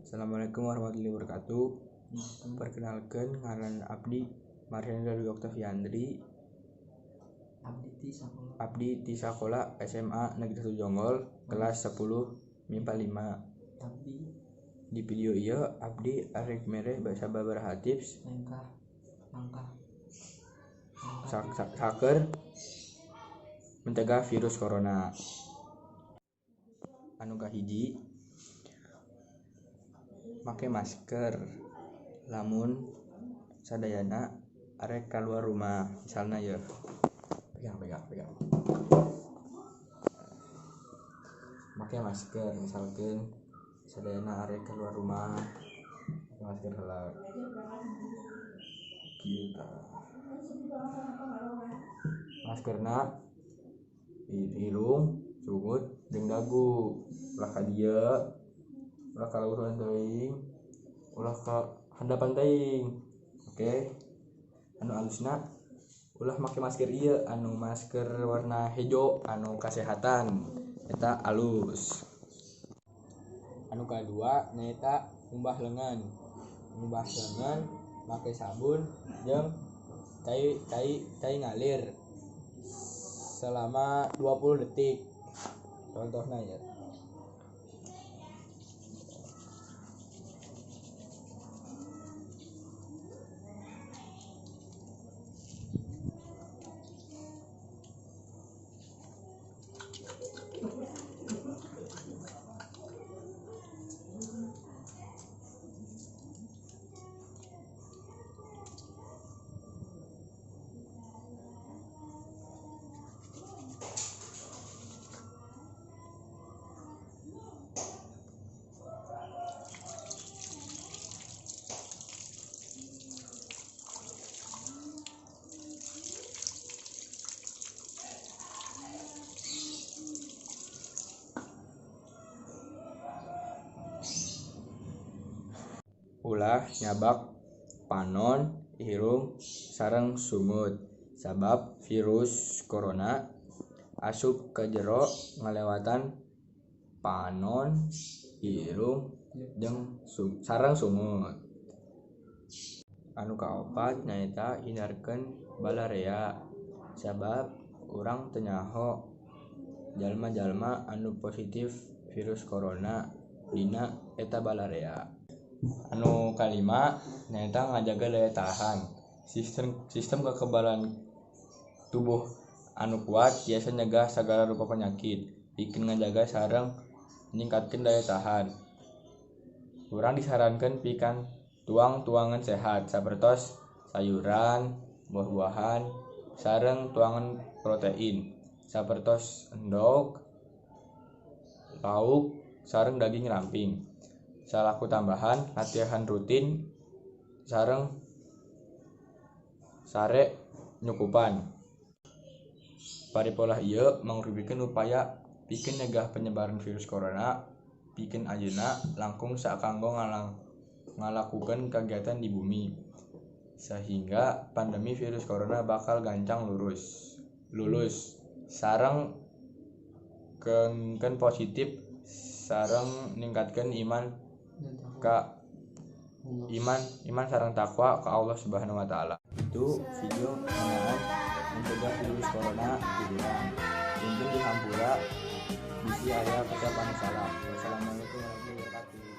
Assalamualaikum warahmatullahi wabarakatuh. Perkenalkan, ngaran Abdi Marhendra Dwi Oktaviandri. Abdi di Sakola SMA Negeri 1 Jonggol kelas 10 MIPA 5. Di video ieu Abdi arek mere sababaraha tips saker mencegah virus corona. Anu kahiji, make masker lamun sadayana arek keluar rumah, misalnya ya pegang make masker misalkan sadayana arek keluar rumah make masker heula kita maskerna hidung, sungut, jeung dagu, ulah ka dieu, ulah ka luhuran teuing, ulah ka handapan teuing. Oke. Anu alusna ulah make masker ieu anu masker warna hejo anu kasehatan eta alus. Anu kadua nyaeta ngumbah leungeun make sabun jeung cai ngalir selama 20 detik. Contohna ya. Ulah nyabak panon, irung, sareng sungut sabab virus corona asup ka jero ngalewatan panon, irung, jeung sareng sungut. Anu kaopat nyaeta hindarkeun balarea sabab urang teu nyaho jalma-jalma anu positif virus corona dina eta balarea. Anu kalima nyaeta ngajaga daya tahan. Sistem kekebalan tubuh anu kuat biasa nyegah sagala rupa penyakit, pikeun ngajaga sareng ningkatkeun daya tahan. Urang disarankeun pikan tuangan sehat sapertos sayuran, buah-buahan, sareng tuangan protein sapertos endog, lauk, sareng daging ramping. Salaku tambahan latihan rutin sareng sare nyukupan. Paripolah ieu mangrubikeun upaya pikeun nyegah penyebaran virus corona, pikeun ayeuna langkung sakanggo ngalakukeun kegiatan di bumi sehingga pandemi virus corona bakal gancang lulus sareng keun positif sareng ningkatkeun iman sareng takwa ka Allah Subhanahu wa taala. Itu video ngenaan mencegah virus corona di urang. Mungkin di hampura bisi aya kecapang salah. Wassalamualaikum warahmatullahi wabarakatuh.